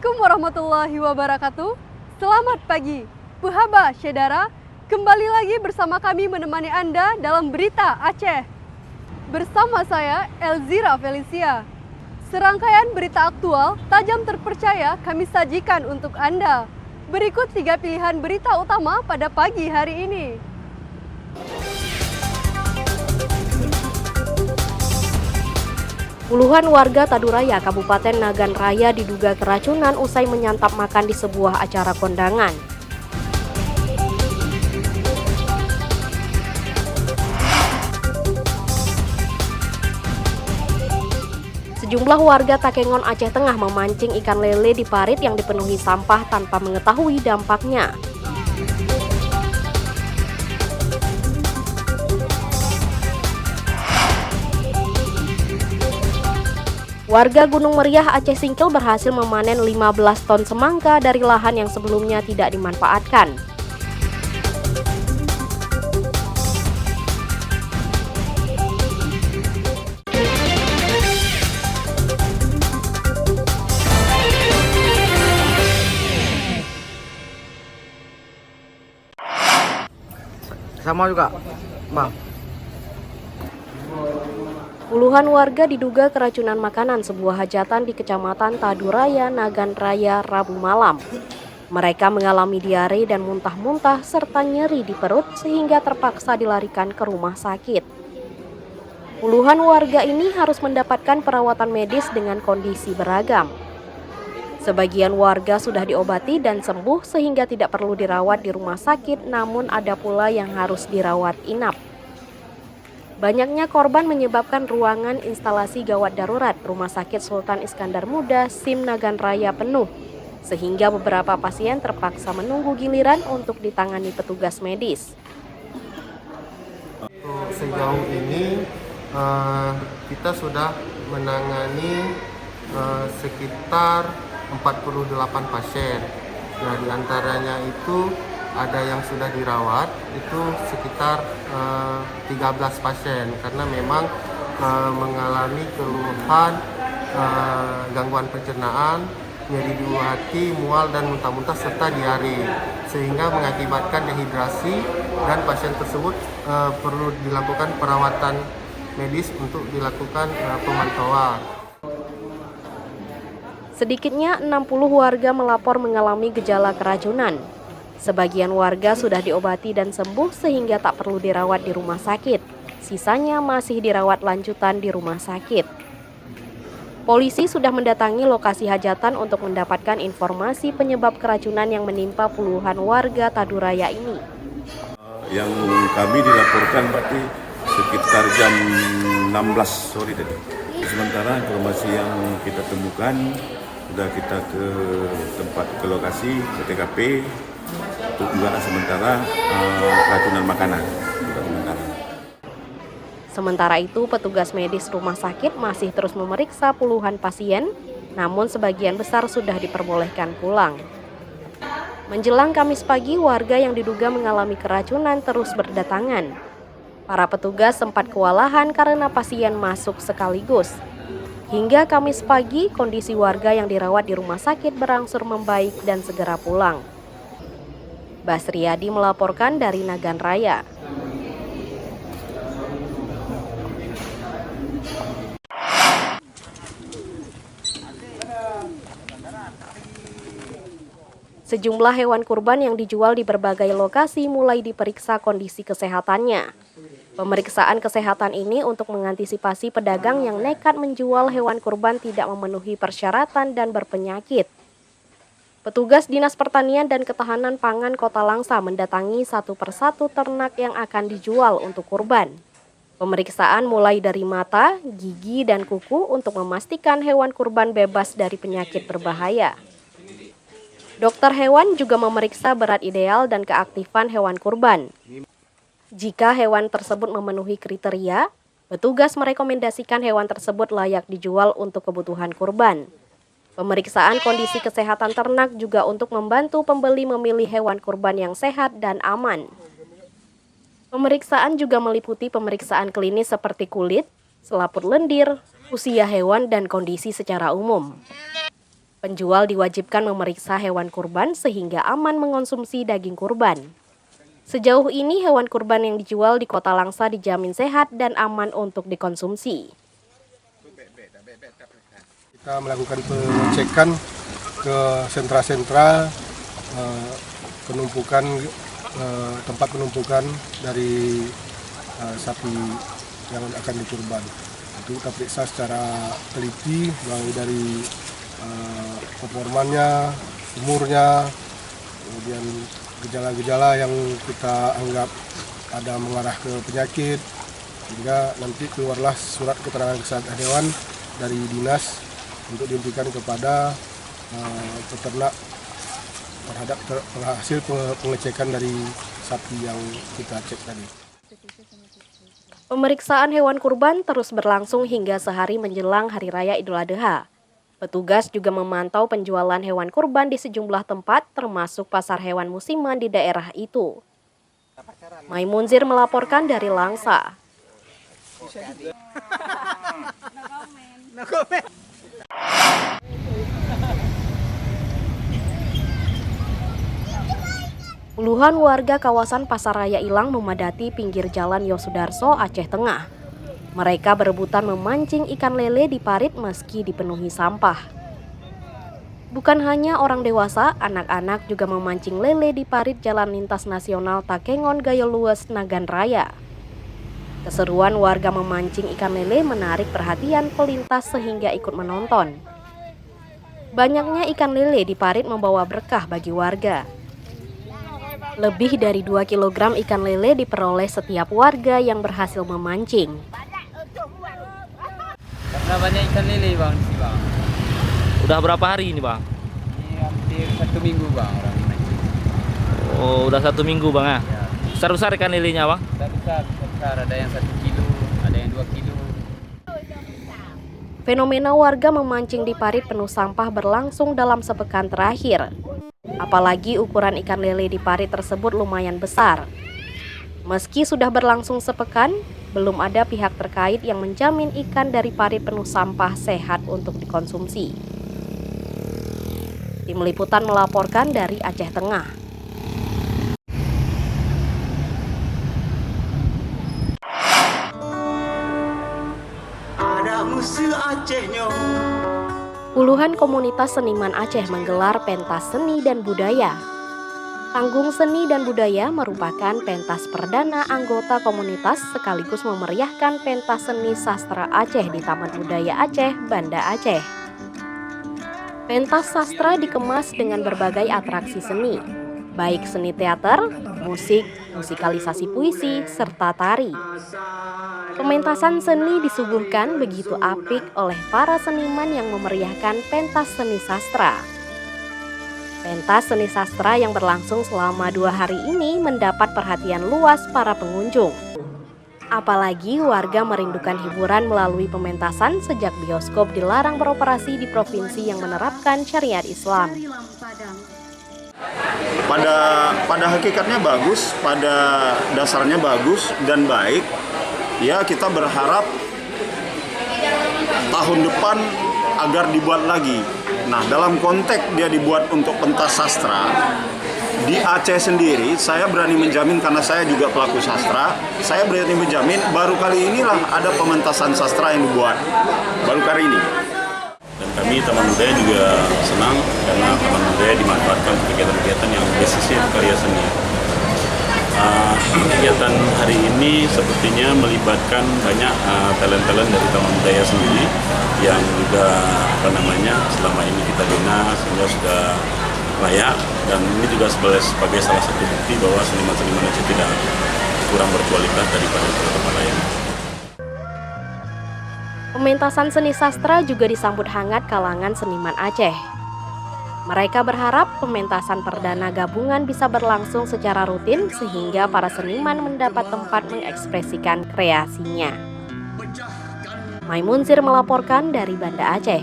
Assalamualaikum warahmatullahi wabarakatuh. Selamat pagi, Puhaba Syedara. Kembali lagi bersama kami menemani Anda dalam Berita Aceh. Bersama saya, Elzira Felicia. Serangkaian berita aktual, tajam terpercaya kami sajikan untuk Anda. Berikut 3 pilihan berita utama pada pagi hari ini. Puluhan warga Taduraya, Kabupaten Nagan Raya diduga keracunan usai menyantap makan di sebuah acara kondangan. Sejumlah warga Takengon, Aceh Tengah memancing ikan lele di parit yang dipenuhi sampah tanpa mengetahui dampaknya. Warga Gunung Meriah, Aceh Singkil berhasil memanen 15 ton semangka dari lahan yang sebelumnya tidak dimanfaatkan. Sama juga, Bang. Puluhan warga diduga keracunan makanan sebuah hajatan di Kecamatan Taduraya, Nagan Raya, Rabu malam. Mereka mengalami diare dan muntah-muntah serta nyeri di perut sehingga terpaksa dilarikan ke rumah sakit. Puluhan warga ini harus mendapatkan perawatan medis dengan kondisi beragam. Sebagian warga sudah diobati dan sembuh sehingga tidak perlu dirawat di rumah sakit, namun ada pula yang harus dirawat inap. Banyaknya korban menyebabkan ruangan instalasi gawat darurat Rumah Sakit Sultan Iskandar Muda, SIM Nagan Raya penuh, sehingga beberapa pasien terpaksa menunggu giliran untuk ditangani petugas medis. Sejauh ini kita sudah menangani sekitar 48 pasien. Nah, diantaranya itu ada yang sudah dirawat, itu sekitar 13 pasien karena memang mengalami keluhan gangguan pencernaan, nyeri di hati, mual dan muntah-muntah serta diare, sehingga mengakibatkan dehidrasi dan pasien tersebut perlu dilakukan perawatan medis untuk dilakukan pemantauan. Sedikitnya 60 warga melapor mengalami gejala keracunan. Sebagian warga sudah diobati dan sembuh sehingga tak perlu dirawat di rumah sakit. Sisanya masih dirawat lanjutan di rumah sakit. Polisi sudah mendatangi lokasi hajatan untuk mendapatkan informasi penyebab keracunan yang menimpa puluhan warga Taduraya ini. Yang kami dilaporkan berarti sekitar jam 16 sore tadi. Sementara informasi yang kita temukan, sudah kita ke lokasi, ke TKP, untuk dugaan sementara keracunan makanan. Sementara itu, petugas medis rumah sakit masih terus memeriksa puluhan pasien, namun sebagian besar sudah diperbolehkan pulang. Menjelang Kamis pagi, warga yang diduga mengalami keracunan terus berdatangan. Para petugas sempat kewalahan karena pasien masuk sekaligus. Hingga Kamis pagi, kondisi warga yang dirawat di rumah sakit berangsur membaik dan segera pulang. Basriadi melaporkan dari Nagan Raya. Sejumlah hewan kurban yang dijual di berbagai lokasi mulai diperiksa kondisi kesehatannya. Pemeriksaan kesehatan ini untuk mengantisipasi pedagang yang nekat menjual hewan kurban tidak memenuhi persyaratan dan berpenyakit. Petugas Dinas Pertanian dan Ketahanan Pangan Kota Langsa mendatangi satu persatu ternak yang akan dijual untuk kurban. Pemeriksaan mulai dari mata, gigi, dan kuku untuk memastikan hewan kurban bebas dari penyakit berbahaya. Dokter hewan juga memeriksa berat ideal dan keaktifan hewan kurban. Jika hewan tersebut memenuhi kriteria, petugas merekomendasikan hewan tersebut layak dijual untuk kebutuhan kurban. Pemeriksaan kondisi kesehatan ternak juga untuk membantu pembeli memilih hewan kurban yang sehat dan aman. Pemeriksaan juga meliputi pemeriksaan klinis seperti kulit, selaput lendir, usia hewan, dan kondisi secara umum. Penjual diwajibkan memeriksa hewan kurban sehingga aman mengonsumsi daging kurban. Sejauh ini hewan kurban yang dijual di Kota Langsa dijamin sehat dan aman untuk dikonsumsi. Kita melakukan pengecekan ke sentra-sentra penumpukan tempat penumpukan dari sapi yang akan dikurban. Itu kita periksa secara teliti mulai dari performanya, umurnya, kemudian gejala-gejala yang kita anggap ada mengarah ke penyakit, sehingga nanti keluarlah surat keterangan kesehatan hewan dari dinas untuk diberikan kepada peternak terhadap hasil pengecekan dari sapi yang kita cek tadi. Pemeriksaan hewan kurban terus berlangsung hingga sehari menjelang Hari Raya Idul Adha. Petugas juga memantau penjualan hewan kurban di sejumlah tempat, termasuk pasar hewan musiman di daerah itu. Maimunzir melaporkan dari Langsa. Puluhan warga kawasan Pasar Raya Ilang memadati pinggir jalan Yosudarso, Aceh Tengah. Mereka berebutan memancing ikan lele di parit meski dipenuhi sampah. Bukan hanya orang dewasa, anak-anak juga memancing lele di parit Jalan Lintas Nasional Takengon Gayo Lues, Nagan Raya. Keseruan warga memancing ikan lele menarik perhatian pelintas sehingga ikut menonton. Banyaknya ikan lele di parit membawa berkah bagi warga. Lebih dari 2 kg ikan lele diperoleh setiap warga yang berhasil memancing. Karena banyak ikan lele bang di sini bang. Udah berapa hari ini bang? Ini hampir 1 minggu bang orang mancing. Oh udah 1 minggu bang ya? Ya. Besar-besar ikan lelenya bang? Besar, ada yang 1 kilo, ada yang 2 kilo. Fenomena warga memancing di parit penuh sampah berlangsung dalam sepekan terakhir. Apalagi ukuran ikan lele di parit tersebut lumayan besar. Meski sudah berlangsung sepekan, belum ada pihak terkait yang menjamin ikan dari parit penuh sampah sehat untuk dikonsumsi. Tim Liputan melaporkan dari Aceh Tengah. Ada musuh Acehnya. Puluhan komunitas seniman Aceh menggelar pentas seni dan budaya. Panggung seni dan budaya merupakan pentas perdana anggota komunitas sekaligus memeriahkan pentas seni sastra Aceh di Taman Budaya Aceh, Banda Aceh. Pentas sastra dikemas dengan berbagai atraksi seni, baik seni teater, musik, musikalisasi puisi, serta tari. Pementasan seni disuguhkan begitu apik oleh para seniman yang memeriahkan pentas seni sastra. Pentas seni sastra yang berlangsung selama 2 hari ini mendapat perhatian luas para pengunjung. Apalagi warga merindukan hiburan melalui pementasan sejak bioskop dilarang beroperasi di provinsi yang menerapkan syariat Islam. Pada hakikatnya bagus, pada dasarnya bagus dan baik. Ya, kita berharap tahun depan agar dibuat lagi. Nah, dalam konteks dia dibuat untuk pentas sastra, di Aceh sendiri saya berani menjamin, karena saya juga pelaku sastra, saya berani menjamin baru kali inilah ada pementasan sastra yang dibuat, baru kali ini. Dan kami Taman Budaya juga senang karena Taman Budaya dimanfaatkan untuk kegiatan-kegiatan yang basisnya karya seni. Kegiatan hari ini sepertinya melibatkan banyak talent-talent dari Taman Budaya sendiri yang juga selama ini kita bina sehingga sudah layak, dan ini juga sebagai salah satu bukti bahwa seniman-seniman Aceh tidak kurang berkualitas daripada tempat lain. Pementasan seni sastra juga disambut hangat kalangan seniman Aceh. Mereka berharap pementasan perdana gabungan bisa berlangsung secara rutin sehingga para seniman mendapat tempat mengekspresikan kreasinya. Maimunzir melaporkan dari Banda Aceh.